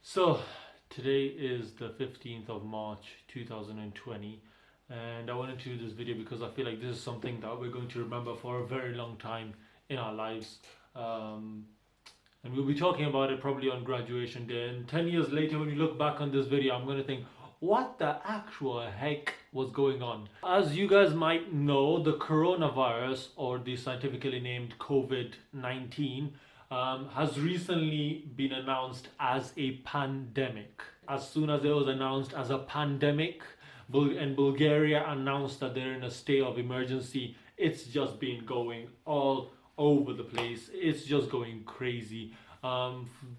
So today is the 15th of March 2020, and I wanted to do this video because I feel like this is something that we're going to remember for a very long time in our lives. And we'll be talking about it probably on graduation day. And 10 years later, when you look back on this video, I'm going to think, what the actual heck was going on? As you guys might know, the coronavirus, or the scientifically named COVID-19, has recently been announced as a pandemic. As soon as it was announced as a pandemic, and Bulgaria announced that they're in a state of emergency, it's just been going all over the place. It's just going crazy.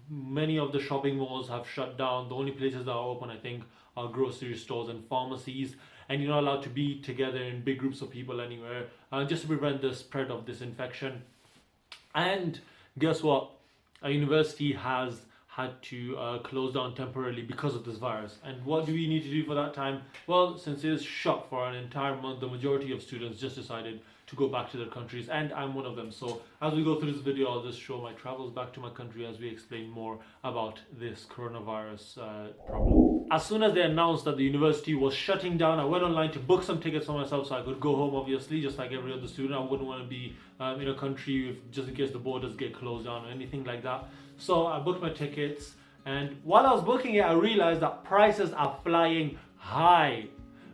Many of the shopping malls have shut down. The only places that are open, I think, are grocery stores and pharmacies, and you're not allowed to be together in big groups of people anywhere, just to prevent the spread of this infection. And guess what? A university has had to close down temporarily because of this virus. And what do we need to do for that time? Well, since it is shut for an entire month, the majority of students just decided to go back to their countries, and I'm one of them. So as we go through this video, I'll just show my travels back to my country as we explain more about this coronavirus problem. As soon as they announced that the university was shutting down, I went online to book some tickets for myself so I could go home, obviously, just like every other student. I wouldn't want to be in a country just in case the borders get closed down or anything like that. So I booked my tickets, and while I was booking it, I realized that prices are flying high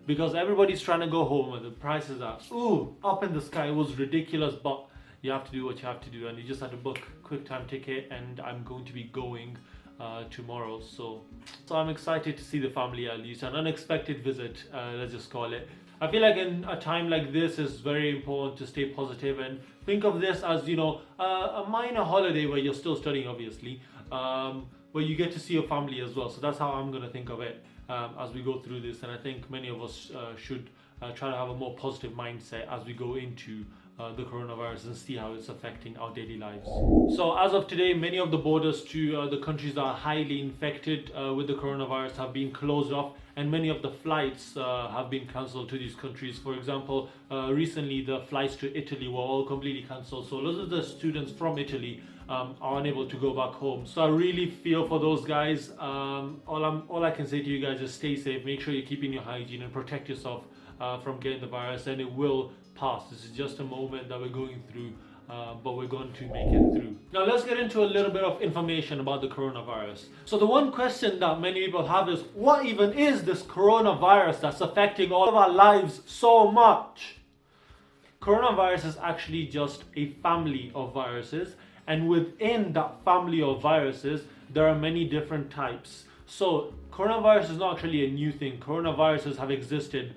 because everybody's trying to go home and the prices are up in the sky. It was ridiculous, but you have to do what you have to do, and you just had to book quick time ticket, and I'm going to be going tomorrow, so I'm excited to see the family, at least an unexpected visit, let's just call it. I feel like in a time like this, it's very important to stay positive and think of this as, a minor holiday where you're still studying, obviously, where you get to see your family as well. So that's how I'm going to think of it as we go through this. And I think many of us should try to have a more positive mindset as we go into the coronavirus and see how it's affecting our daily lives. So as of today, many of the borders to the countries that are highly infected with the coronavirus have been closed off, and many of the flights have been cancelled to these countries. For example, recently the flights to Italy were all completely cancelled, so lots of the students from Italy are unable to go back home. So I really feel for those guys. All I can say to you guys is stay safe, make sure you're keeping your hygiene and protect yourself from getting the virus, and it will pass. This is just a moment that we're going through, but we're going to make it through. Now let's get into a little bit of information about the coronavirus. So the one question that many people have is, what even is this coronavirus that's affecting all of our lives so much? Coronavirus is actually just a family of viruses, and within that family of viruses there are many different types. So coronavirus is not actually a new thing. Coronaviruses have existed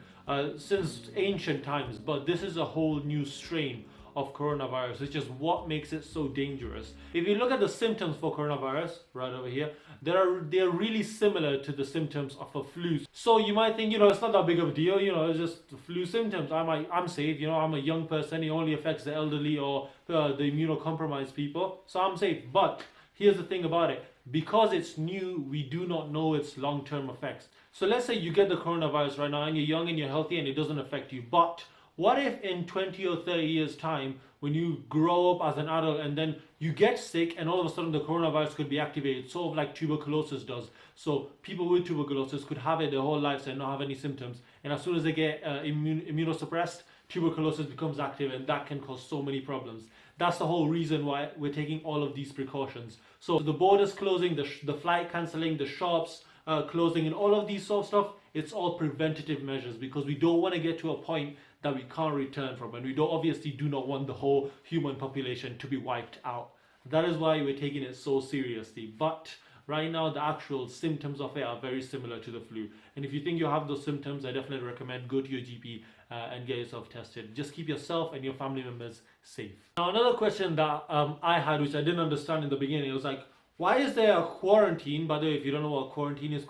since ancient times, but this is a whole new strain of coronavirus, which is what makes it so dangerous. If you look at the symptoms for coronavirus right over here, they're really similar to the symptoms of a flu. So you might think, it's not that big of a deal, it's just flu symptoms. I'm safe, I'm a young person, it only affects the elderly or the immunocompromised people, so I'm safe. But here's the thing about it. Because it's new, we do not know its long-term effects. So let's say you get the coronavirus right now and you're young and you're healthy and it doesn't affect you. But what if in 20 or 30 years time, when you grow up as an adult and then you get sick and all of a sudden the coronavirus could be activated, sort of like tuberculosis does. So people with tuberculosis could have it their whole lives and not have any symptoms. And as soon as they get immunosuppressed, tuberculosis becomes active, and that can cause so many problems. That's the whole reason why we're taking all of these precautions. So the borders closing, the flight cancelling, the shops closing, and all of these sort of stuff, it's all preventative measures, because we don't want to get to a point that we can't return from, and we obviously do not want the whole human population to be wiped out. That is why we're taking it so seriously. But right now, the actual symptoms of it are very similar to the flu. And if you think you have those symptoms, I definitely recommend go to your GP and get yourself tested. Just keep yourself and your family members safe. Now, another question that I had, which I didn't understand in the beginning, it was like, why is there a quarantine? By the way, if you don't know what quarantine is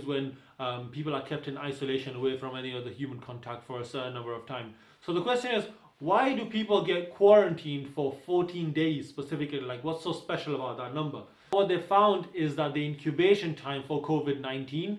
when people are kept in isolation away from any other human contact for a certain number of time. So the question is, why do people get quarantined for 14 days specifically? Like, what's so special about that number? What they found is that the incubation time for COVID-19,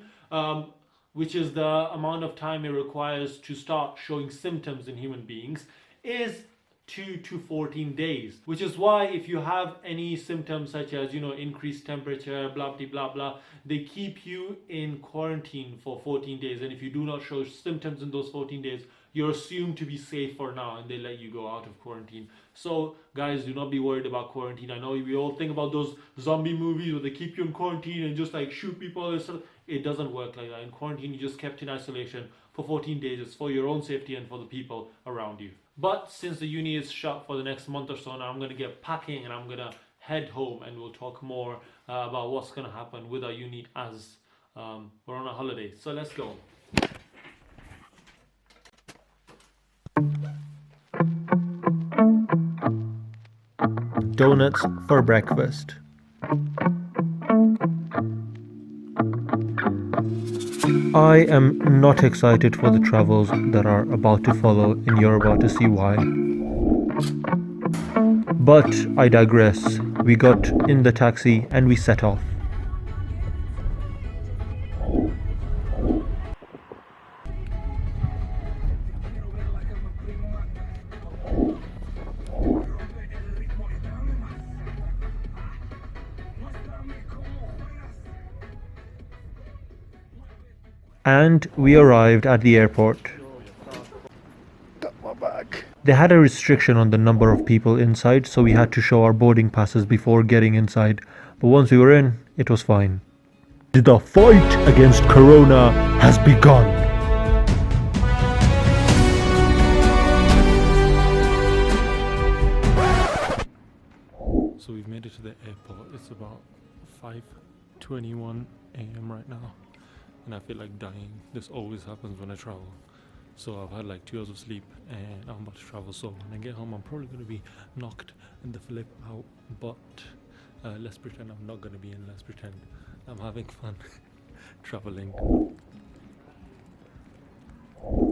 which is the amount of time it requires to start showing symptoms in human beings, is 2 to 14 days, which is why if you have any symptoms such as, increased temperature, blah blah blah blah, they keep you in quarantine for 14 days, and if you do not show symptoms in those 14 days, you're assumed to be safe for now, and they let you go out of quarantine. So guys, do not be worried about quarantine. I know we all think about those zombie movies where they keep you in quarantine and just like shoot people and stuff. It doesn't work like that. In quarantine, you're just kept in isolation for 14 days. It's for your own safety and for the people around you. But since the uni is shut for the next month or so now, I'm going to get packing and I'm going to head home, and we'll talk more about what's going to happen with our uni as we're on a holiday. So let's go. Donuts for breakfast. I am not excited for the travels that are about to follow, and you're about to see why. But I digress. We got in the taxi and we set off. And we arrived at the airport. They had a restriction on the number of people inside, so we had to show our boarding passes before getting inside. But once we were in, it was fine. The fight against Corona has begun. So we've made it to the airport. It's about 5:21 a.m. right now, and I feel like dying. This always happens when I travel. So I've had like 2 hours of sleep and I'm about to travel, so when I get home I'm probably going to be knocked in the flip out, but let's pretend I'm not going to be, and let's pretend I'm having fun traveling.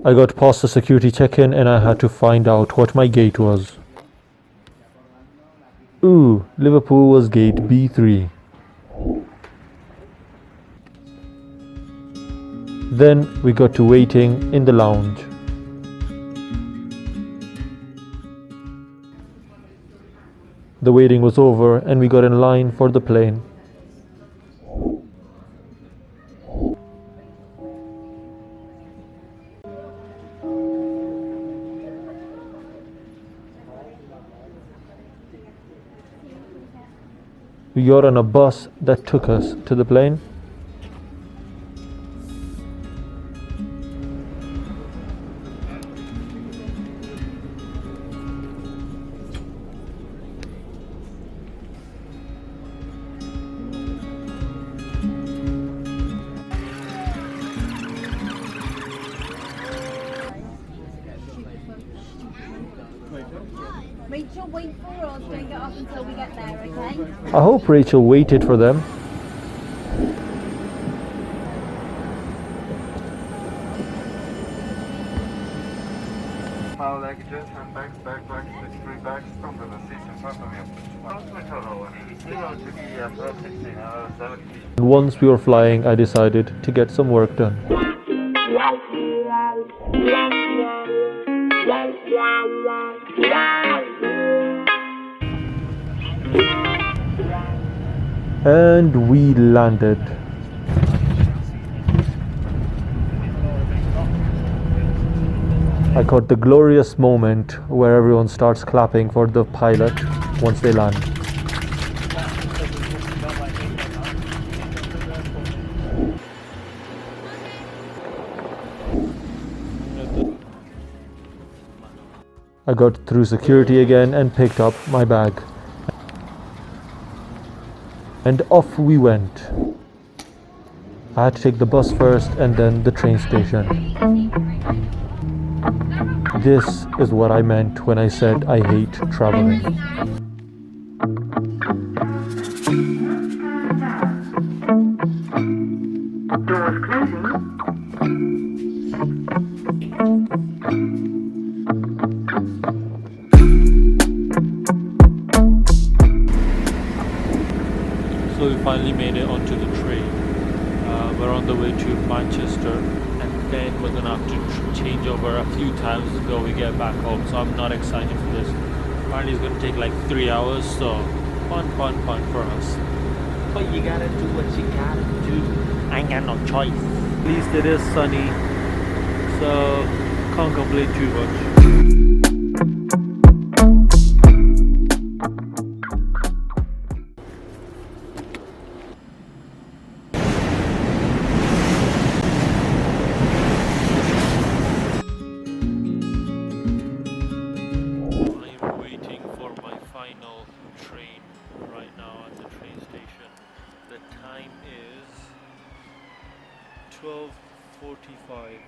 I got past the security check-in and I had to find out what my gate was. Ooh, Liverpool was gate B3. Then we got to waiting in the lounge. The waiting was over and we got in line for the plane. We got on a bus that took us to the plane. Rachel, wait for us. Don't get off until we get there, okay? I hope Rachel waited for them. File luggages, handbags, backpacks, duty-free bags, come to the seats in front of you. Approximate total, 0 to be for 16 hours, 70. Once we were flying, I decided to get some work done. And we landed. I caught the glorious moment where everyone starts clapping for the pilot once they land. I got through security again and picked up my bag. And off we went. I had to take the bus first and then the train station. This is what I meant when I said I hate traveling. Doors closing. So we finally made it onto the train. We're on the way to Manchester, and then we're gonna have to change over a few times before we get back home. So I'm not excited for this. Apparently it's gonna take like 3 hours, so fun for us. But you gotta do what you gotta do. I ain't got no choice. At least it is sunny, so can't complain too much. I'm waiting for my final train right now at the train station. The time is 12:45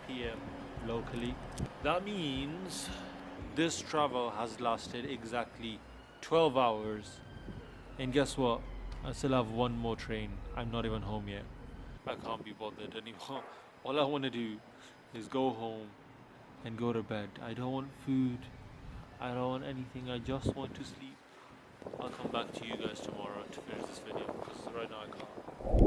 p.m. locally. That means this travel has lasted exactly 12 hours. And guess what? I still have one more train. I'm not even home yet. I can't be bothered anymore. All I want to do is go home and go to bed. I don't want food. I don't want anything. I just want to sleep. I'll come back to you guys tomorrow to finish this video because right now I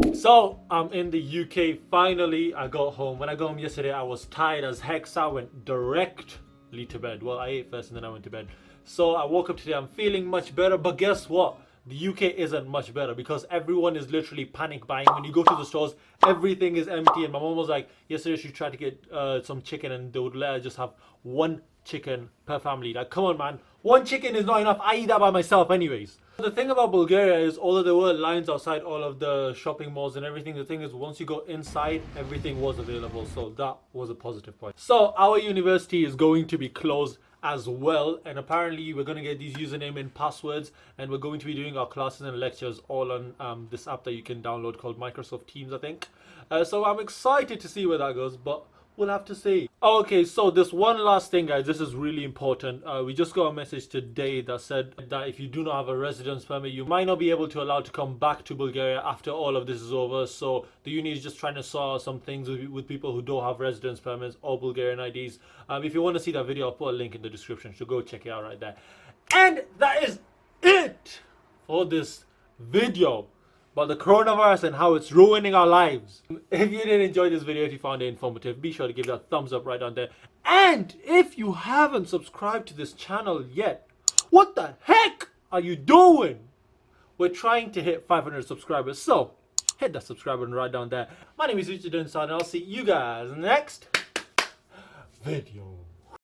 can't. So I'm in the UK. Finally, I got home. When I got home yesterday, I was tired as heck, so I went directly to bed. Well, I ate first and then I went to bed. So I woke up today. I'm feeling much better, but guess what? The UK isn't much better because everyone is literally panic buying. When you go to the stores, everything is empty. And my mom was like, yesterday she tried to get some chicken and they would let her just have one chicken per family. Like, come on, man. One chicken is not enough. I eat that by myself anyways. The thing about Bulgaria is, although there were lines outside all of the shopping malls and everything, the thing is once you go inside, everything was available. So that was a positive point. So our university is going to be closed as well, and apparently we're going to get these username and passwords, and we're going to be doing our classes and lectures all on this app that you can download called Microsoft Teams, I think. So I'm excited to see where that goes, but we'll have to see. Okay, so this one last thing, guys, this is really important. We just got a message today that said that if you do not have a residence permit, you might not be able to allow to come back to Bulgaria after all of this is over. So the uni is just trying to sort out some things with people who don't have residence permits or Bulgarian IDs. If you want to see that video, I'll put a link in the description, so go check it out right there. And that is it for this video about the coronavirus and how it's ruining our lives. If you did enjoy this video, if you found it informative, be sure to give that a thumbs up right down there. And if you haven't subscribed to this channel yet, what the heck are you doing? We're trying to hit 500 subscribers, so hit that subscribe button right down there. My name is Saad, and I'll see you guys next video.